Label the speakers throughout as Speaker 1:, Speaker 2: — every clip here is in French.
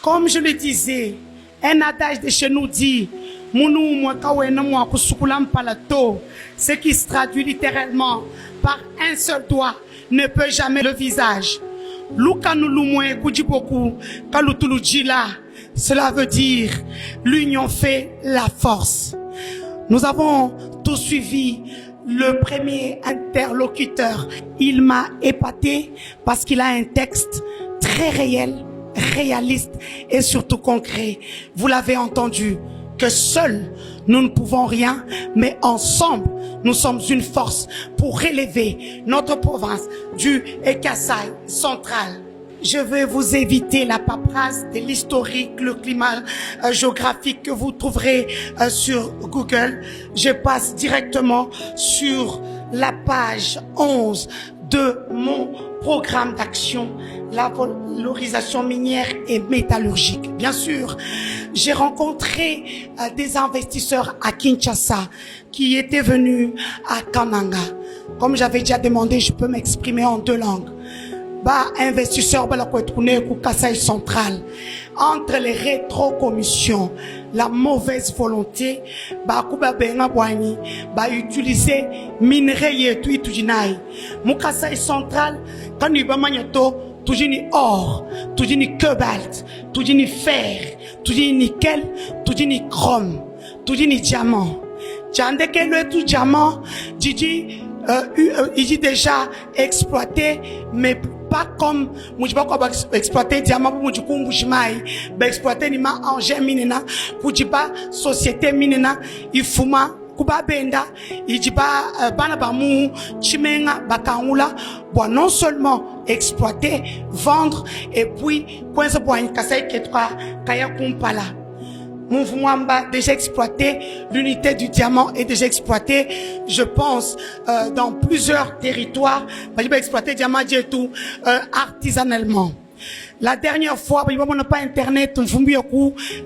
Speaker 1: Comme je le disais, un adage de chez nous dit ce qui se traduit littéralement par un seul doigt ne peut jamais le visage. Cela veut dire l'union fait la force. Nous avons tous suivi le premier interlocuteur. Il m'a épaté parce qu'il a un texte très réel, réaliste et surtout concret. Vous l'avez entendu, que seuls nous ne pouvons rien, mais ensemble nous sommes une force pour relever notre province du Kasaï central. Je vais vous éviter la paperasse de l'historique, le climat géographique que vous trouverez sur Google. Je passe directement sur la page 11 de mon programme d'action, la valorisation minière et métallurgique. Bien sûr, j'ai rencontré des investisseurs à Kinshasa qui étaient venus à Kananga. Comme j'avais déjà demandé, je peux m'exprimer en deux langues. Investisseurs Kasaï central, entre les rétrocommissions, la mauvaise volonté, utiliser minerai yetu itujinai. Kasaï central, quand nous avons toujours or, toujours cobalt, toujours fer, toujours nickel, toujours chrome, toujours diamant. Jande que le tout diamant, il est déjà exploité, mais pas comme exploiter diamant pour exploiter nima engin minena kujiba société minena ifuma kuba benda ijiba bana bamu chimenga bakangula non seulement exploiter, vendre et puis kwenza boani kasai ketwa kaya kumpala. Mouvement déjà exploité, l'unité du diamant est déjà exploitée, je pense, dans plusieurs territoires. On va exploiter diamant et tout artisanalement. La dernière fois, on n'a pas internet, on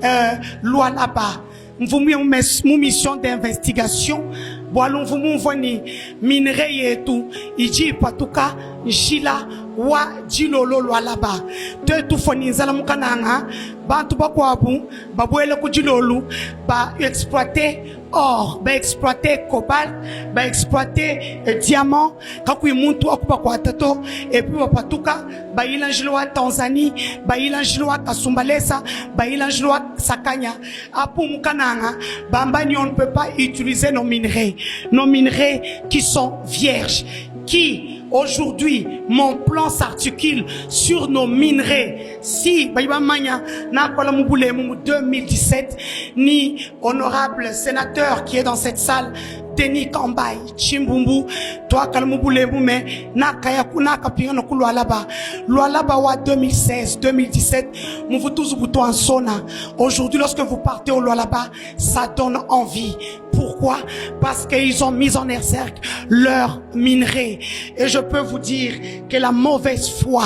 Speaker 1: a loi là-bas. On a une mission d'investigation. Boalon vous voni minerai et tout. Iji patuka jila wa jilolo loi là-bas. De tout foni zala mukananga. Bantu bakwabu babuele kujilolu ba exploiter or, ba exploiter cobalt, ba exploiter diamant. Kakui muntu akupa kwa tato et puis bapatuka ba ilanjilwa Tanzanie, ba ilanjilwa Kasumbalesa, ba ilanjilwa Sakanya. Apu mukananga bambani on ne peut pas utiliser nos minerais qui sont vierges, qui aujourd'hui mon plan s'articule sur nos minerais. Si Baïbamania n'a pas le 2017, ni honorable sénateur qui est dans cette salle, Denis Kambay, Chimbumbu, toi Kalmubulemu, mais Nakaya Kunaka Piano Kulualaba, Lualaba wa 2016, 2017, nous vous tous boutons en sona. Aujourd'hui, lorsque vous partez au Lualaba, ça donne envie. Pourquoi? Parce qu'ils ont mis en exergue leur minerai. Et je peux vous dire que la mauvaise foi,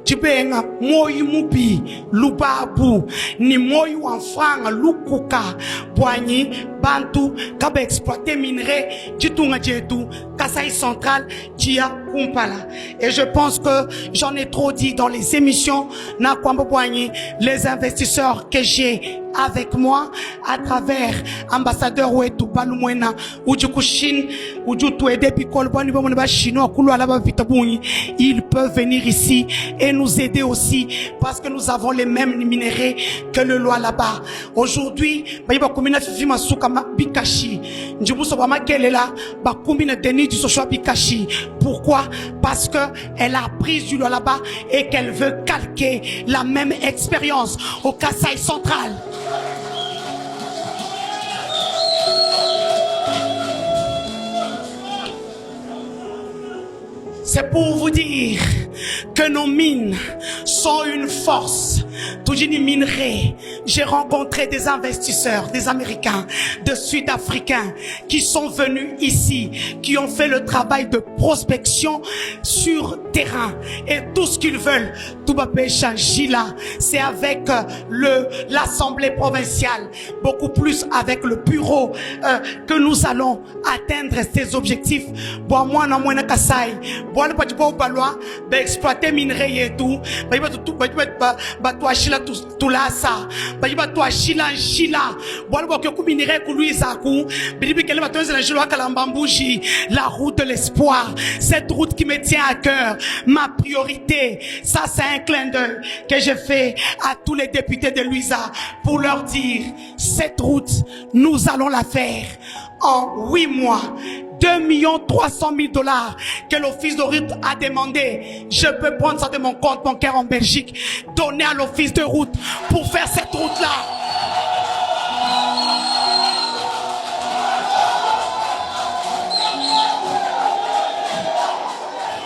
Speaker 1: Tibenga moyu mubi lubabu ni moyu enfanga lukuka boigny bantu kabe exploiter minerai jitunga jetu Kasaï central dia kumpala. Et je pense que j'en ai trop dit dans les émissions na kwamba boigny, les investisseurs que j'ai avec moi à travers ambassadeur wetu Balumwena ujukushin ujutu edepi kolbani bomone ba chinois kulu alaba vitabuni, ils peuvent venir ici et nous aider aussi parce que nous avons les mêmes minéraux que le loi là-bas. Aujourd'hui, ba komina fifi masuka bikashi njibuso ba makelela ba komina deni du sochwa bikashi. Pourquoi? Parce que elle a pris du loi là-bas et qu'elle veut calquer la même expérience au Kasaï central. C'est pour vous dire que nos mines sont une force. Toujours une minerai. J'ai rencontré des investisseurs, des Américains, des Sud-Africains qui sont venus ici, qui ont fait le travail de prospection sur terrain. Et tout ce qu'ils veulent, tout va changer là, c'est avec l'Assemblée provinciale, beaucoup plus avec le bureau que nous allons atteindre ces objectifs. Bon, moi, non, moi, Kasaï. Bon, le pas du baloi, exploiter minerai et tout. Bah, shila tulasa bayiba to shila shila walwa ke kuminire kuluisa ku bibi kele batonze la jilo kalambambuji la route de l'espoir, cette route qui me tient à cœur, ma priorité. Ça c'est un clin d'œil que je fais à tous les députés de Luiza pour leur dire cette route nous allons la faire en 8 mois. 2 300 000 $ que l'office de route a demandé. Je peux prendre ça de mon compte bancaire en Belgique, donner à l'office de route pour faire cette route-là.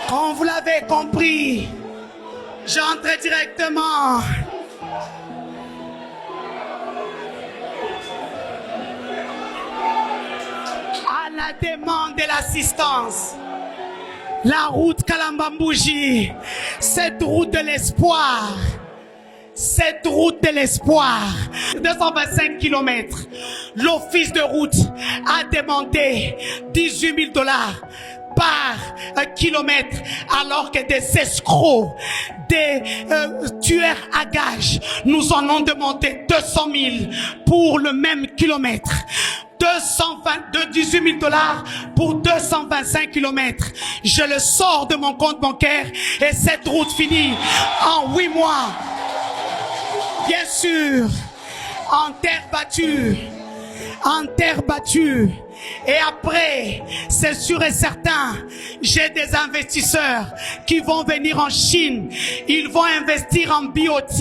Speaker 1: Quand vous l'avez compris, j'entre directement. À la demande de l'assistance. La route Kalambambouji, cette route de l'espoir. Cette route de l'espoir, 225 km. L'office de route a demandé 18 000 $ par kilomètre, alors que des escrocs, des tueurs à gages nous en ont demandé 200 000 pour le même kilomètre. 18 000 $ pour 225 km. Je le sors de mon compte bancaire et cette route finit en 8 mois. Bien sûr, en terre battue. En terre battue. Et après, c'est sûr et certain, j'ai des investisseurs qui vont venir en Chine. Ils vont investir en BOT.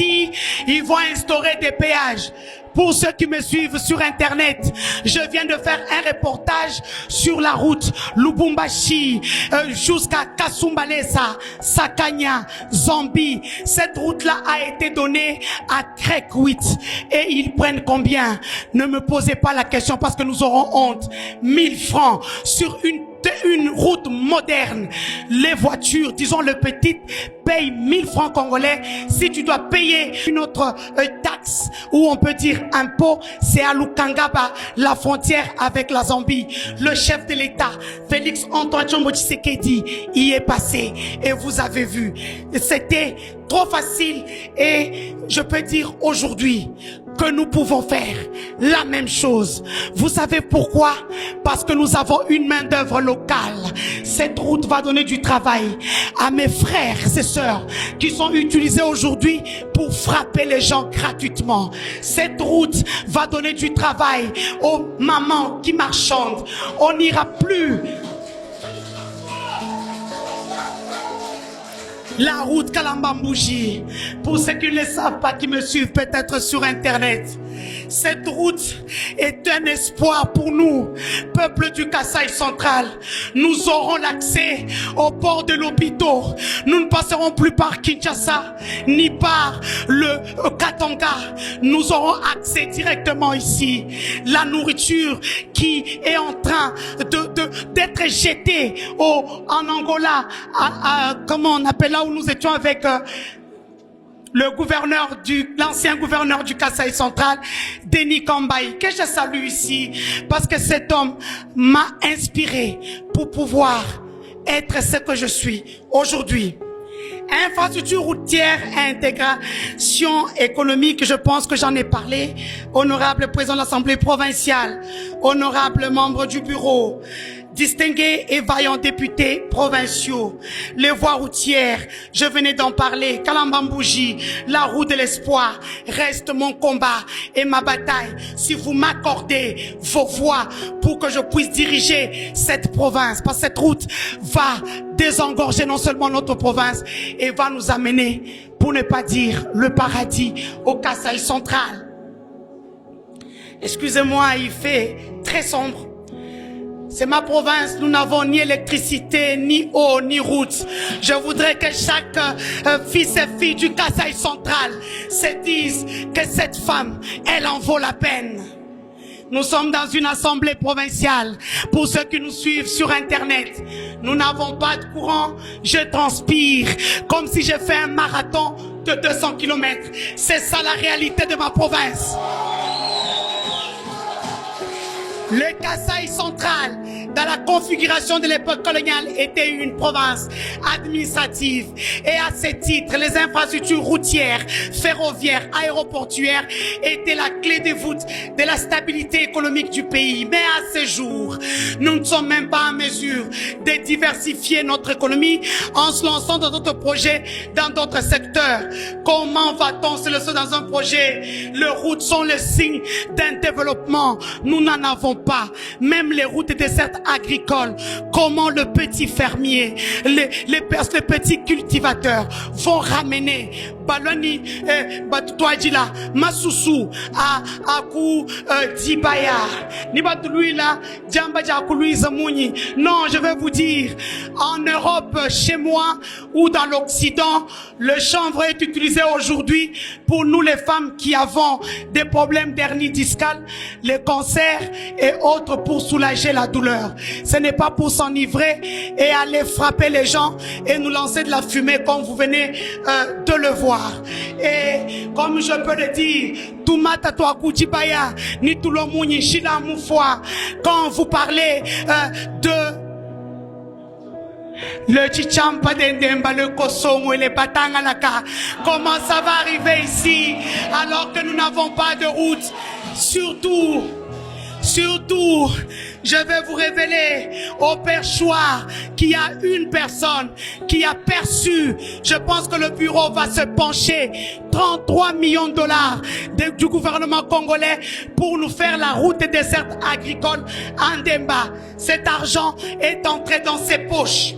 Speaker 1: Ils vont instaurer des péages. Pour ceux qui me suivent sur Internet, je viens de faire un reportage sur la route Lubumbashi jusqu'à Kasumbalesa, Sakanya, Zambie. Cette route-là a été donnée à Crec 8. Et ils prennent combien? Ne me posez pas la question parce que nous aurons honte. 1000 francs sur une route moderne. Les voitures, disons le petit, payent 1000 francs congolais. Si tu dois payer une autre taxe, ou on peut dire impôt, c'est à Lukangaba, la frontière avec la Zambie. Le chef de l'État, Félix Antoine Tshombo Tshisekedi, y est passé. Et vous avez vu, c'était trop facile. Et je peux dire aujourd'hui que nous pouvons faire la même chose. Vous savez pourquoi? Parce que nous avons une main d'œuvre locale. Cette route va donner du travail à mes frères et sœurs qui sont utilisés aujourd'hui pour frapper les gens gratuitement. Cette route va donner du travail aux mamans qui marchandent. On n'ira plus. La route Kalambambouji, pour ceux qui ne le savent pas, qui me suivent peut-être sur Internet, cette route est un espoir pour nous, peuple du Kasaï central. Nous aurons l'accès au port de l'Obito. Nous ne passerons plus par Kinshasa, ni par le Katanga. Nous aurons accès directement ici. La nourriture qui est en train d'être jetée en Angola, comment on appelle là où nous étions avec l'ancien gouverneur du Kasaï central, Denis Kambaï, que je salue ici, parce que cet homme m'a inspiré pour pouvoir être ce que je suis aujourd'hui. Infrastructure routière, intégration économique, je pense que j'en ai parlé. Honorable président de l'Assemblée provinciale, honorable membre du bureau, distingués et vaillants députés provinciaux, les voies routières, je venais d'en parler, Kalambambouji, la route de l'espoir, reste mon combat et ma bataille. Si vous m'accordez vos voix pour que je puisse diriger cette province, parce que cette route va désengorger non seulement notre province, et va nous amener, pour ne pas dire le paradis, au Kasaï central. Excusez-moi, il fait très sombre. C'est ma province, nous n'avons ni électricité, ni eau, ni route. Je voudrais que chaque fils et fille du Kasaï central se dise que cette femme, elle en vaut la peine. Nous sommes dans une assemblée provinciale. Pour ceux qui nous suivent sur Internet, nous n'avons pas de courant. Je transpire comme si j'ai fait un marathon de 200 km. C'est ça la réalité de ma province. Le Kasaï central dans la configuration de l'époque coloniale, était une province administrative. Et à ce titre, les infrastructures routières, ferroviaires, aéroportuaires étaient la clé de voûte de la stabilité économique du pays. Mais à ce jour, nous ne sommes même pas en mesure de diversifier notre économie en se lançant dans d'autres projets, dans d'autres secteurs. Comment va-t-on se lancer dans un projet? Les routes sont le signe d'un développement. Nous n'en avons pas. Même les routes et dessertes agricoles. Comment le petit fermier, les petits cultivateurs vont ramener Baloni, Batouadjila, Masusu, Aku, Dibaya, Nibatuluila, Djamba Djakului Zamouni. Non, je vais vous dire, en Europe, chez moi, ou dans l'Occident, le chanvre est utilisé aujourd'hui pour nous les femmes qui avons des problèmes d'hernie discale, les cancers et autres pour soulager la douleur. Ce n'est pas pour s'enivrer et aller frapper les gens et nous lancer de la fumée comme vous venez de le voir. Et comme je peux le dire, quand vous parlez de le Chichampa d'Endemba, le Kosomo et les Batangalaka, comment ça va arriver ici alors que nous n'avons pas de route? Surtout, je vais vous révéler au perchoir qu'il y a une personne qui a perçu, je pense que le bureau va se pencher, 33 millions de dollars du gouvernement congolais pour nous faire la route des dessertes agricoles en Demba. Cet argent est entré dans ses poches.